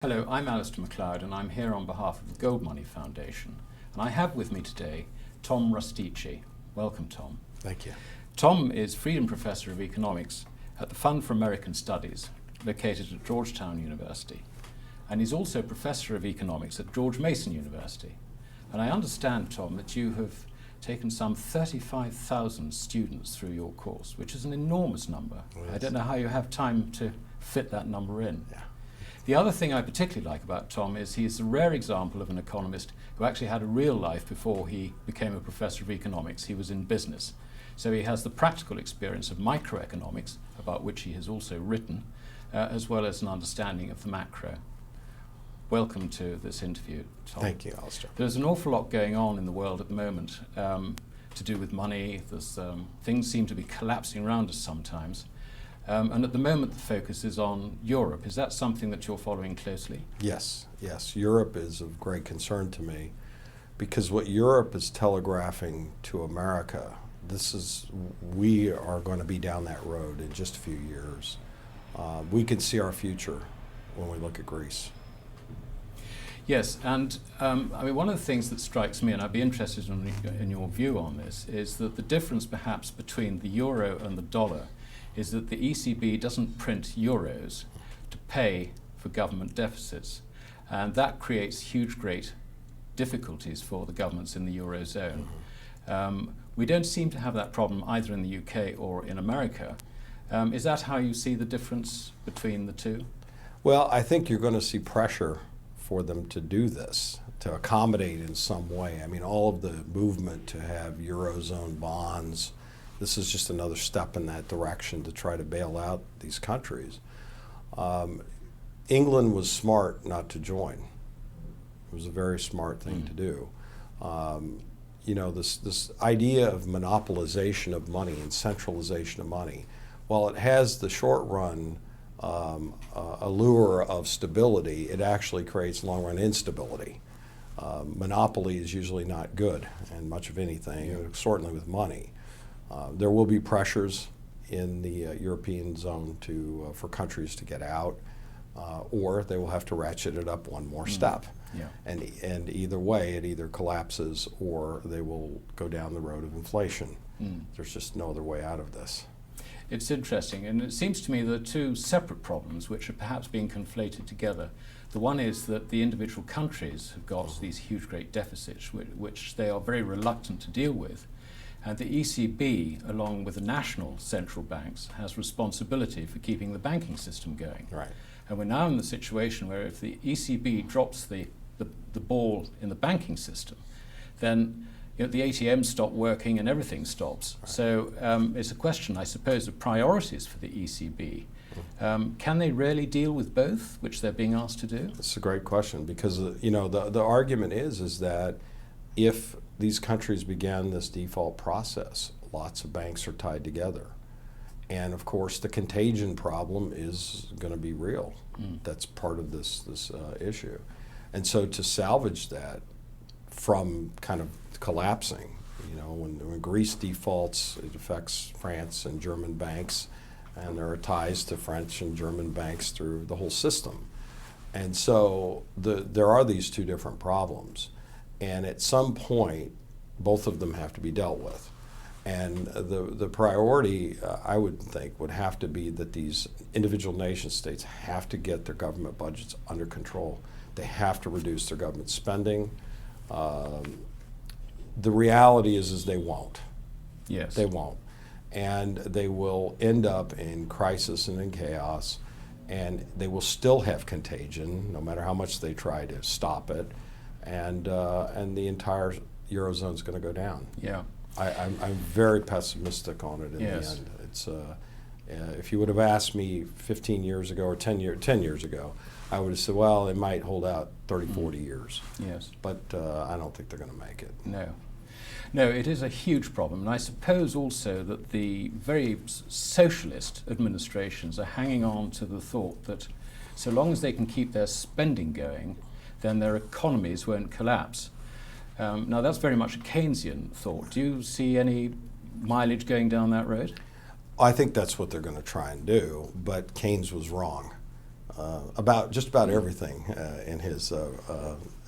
Hello, I'm Alistair MacLeod and I'm here on behalf of the Gold Money Foundation. And I have with me today Tom Rustici. Welcome, Tom. Thank you. Tom is Freedom Professor of Economics at the Fund for American Studies, located at Georgetown University. And he's also Professor of Economics at George Mason University. And I understand, Tom, that you have taken some 35,000 students through your course, which is an enormous number. Yes. I don't know how you have time to fit that number in. Yeah. The other thing I particularly like about Tom is he's a rare example of an economist who actually had a real life before he became a professor of economics. He was in business. So he has the practical experience of microeconomics, about which he has also written, as well as an understanding of the macro. Welcome to this interview, Tom. Thank you, Alistair. There's an awful lot going on in the world at the moment to do with money. Things seem to be collapsing around us sometimes. And at the moment the focus is on Europe. Is that something that you're following closely? Yes. Europe is of great concern to me because what Europe is telegraphing to America, we are going to be down that road in just a few years. We can see our future when we look at Greece. Yes, and one of the things that strikes me, and I'd be interested in your view on this, is that the difference perhaps between the euro and the dollar is that the ECB doesn't print euros to pay for government deficits. And that creates great difficulties for the governments in the Eurozone. We don't seem to have that problem either in the UK or in America. Is that how you see the difference between the two? Well, I think you're going to see pressure for them to do this, to accommodate in some way. I mean, all of the movement to have Eurozone bonds, this is just another step in that direction to try to bail out these countries. England was smart not to join. It was a very smart thing to do. This idea of monopolization of money and centralization of money, while it has the short run allure of stability, it actually creates long run instability. Monopoly is usually not good in much of anything, certainly with money. There will be pressures in the European zone for countries to get out, or they will have to ratchet it up one more step. Yeah. And either way, it either collapses or they will go down the road of inflation. There's just no other way out of this. It's interesting, and it seems to me there are two separate problems which are perhaps being conflated together. The one is that the individual countries have got these great deficits which they are very reluctant to deal with. And the ECB, along with the national central banks, has responsibility for keeping the banking system going. Right. And we're now in the situation where if the ECB drops the ball in the banking system, then the ATMs stop working and everything stops. Right. So it's a question, I suppose, of priorities for the ECB. Can they really deal with both, which they're being asked to do? That's a great question because the argument is that if these countries began this default process, lots of banks are tied together. And of course, the contagion problem is going to be real. That's part of this issue. And so to salvage that from kind of collapsing, when Greece defaults, it affects France and German banks, and there are ties to French and German banks through the whole system. And so there are these two different problems. And at some point, both of them have to be dealt with. And the priority, I would think, would have to be that these individual nation states have to get their government budgets under control. They have to reduce their government spending. The reality is they won't. Yes. They won't. And they will end up in crisis and in chaos. And they will still have contagion, no matter how much they try to stop it. And the entire Eurozone is going to go down. Yeah. I'm very pessimistic on it in the end. It's if you would have asked me 15 years ago or 10 years ago, I would have said, well, it might hold out 30, 40 years. Yes. But I don't think they're going to make it. No, it is a huge problem. And I suppose also that the very socialist administrations are hanging on to the thought that so long as they can keep their spending going, then their economies won't collapse. Now, that's very much a Keynesian thought. Do you see any mileage going down that road? I think that's what they're going to try and do, but Keynes was wrong. about just about everything in his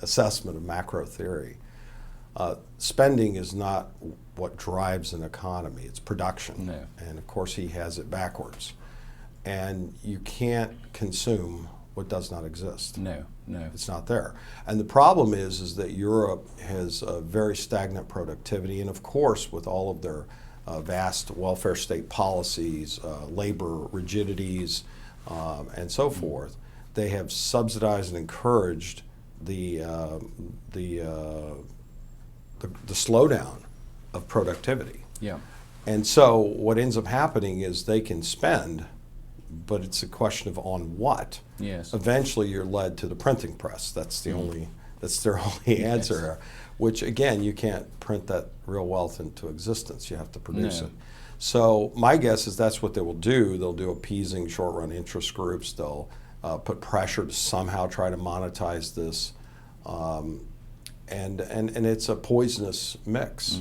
assessment of macro theory. Spending is not what drives an economy, it's production. No. And of course he has it backwards. And you can't consume what does not exist. No, no. It's not there. And the problem is that Europe has a very stagnant productivity, and of course with all of their vast welfare state policies, labor rigidities, and so forth, they have subsidized and encouraged the slowdown of productivity. Yeah. And so what ends up happening is they can spend, but it's a question of on what. Yes. Eventually you're led to the printing press. That's the that's their only answer, which again, you can't print that real wealth into existence. You have to produce it. So my guess is that's what they will do. They'll do appeasing short-run interest groups. They'll put pressure to somehow try to monetize this. And it's a poisonous mix.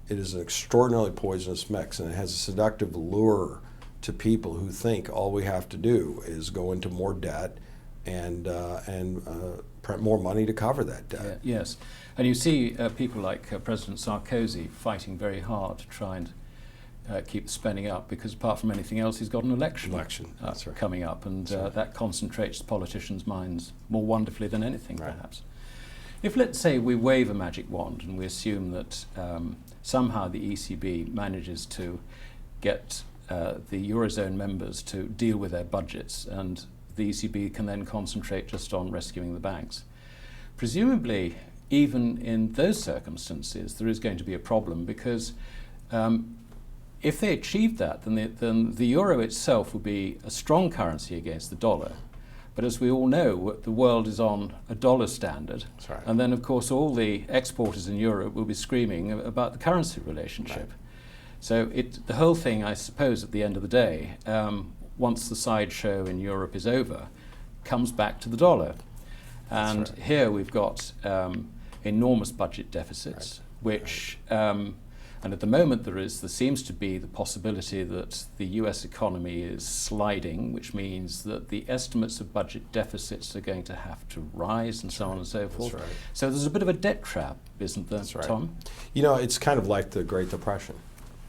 It is an extraordinarily poisonous mix, and it has a seductive lure to people who think all we have to do is go into more debt and print more money to cover that debt. Yeah, yes, and you see people like President Sarkozy fighting very hard to try and keep the spending up, because apart from anything else, he's got an election That's right. coming up, and that concentrates politicians' minds more wonderfully than anything, perhaps. If, let's say, we wave a magic wand and we assume that somehow the ECB manages to get the Eurozone members to deal with their budgets, and the ECB can then concentrate just on rescuing the banks. Presumably, even in those circumstances, there is going to be a problem, because if they achieve that, then the euro itself will be a strong currency against the dollar. But as we all know, the world is on a dollar standard. That's right. And then, of course, all the exporters in Europe will be screaming about the currency relationship. Right. So the whole thing, I suppose, at the end of the day, once the sideshow in Europe is over, comes back to the dollar. And here we've got enormous budget deficits, which, and at the moment there seems to be the possibility that the US economy is sliding, which means that the estimates of budget deficits are going to have to rise, and so on and so forth. That's right. So there's a bit of a debt trap, isn't there, Tom? You know, it's kind of like the Great Depression.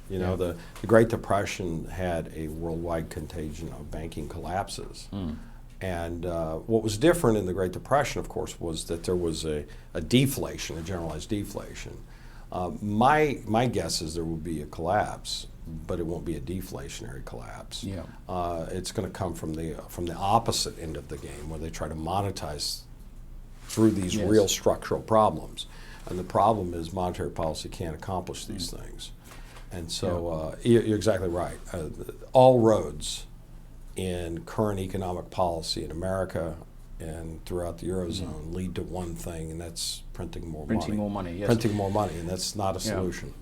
You know, the Great Depression had a worldwide contagion of banking collapses. And what was different in the Great Depression, of course, was that there was a deflation, a generalized deflation. My guess is there will be a collapse, but it won't be a deflationary collapse. Yeah. It's going to come from the opposite end of the game, where they try to monetize through these real structural problems. And the problem is monetary policy can't accomplish these things. And so you're exactly right. All roads in current economic policy in America and throughout the Eurozone lead to one thing, and that's printing more money. Printing more money, yes. Printing more money, and that's not a solution.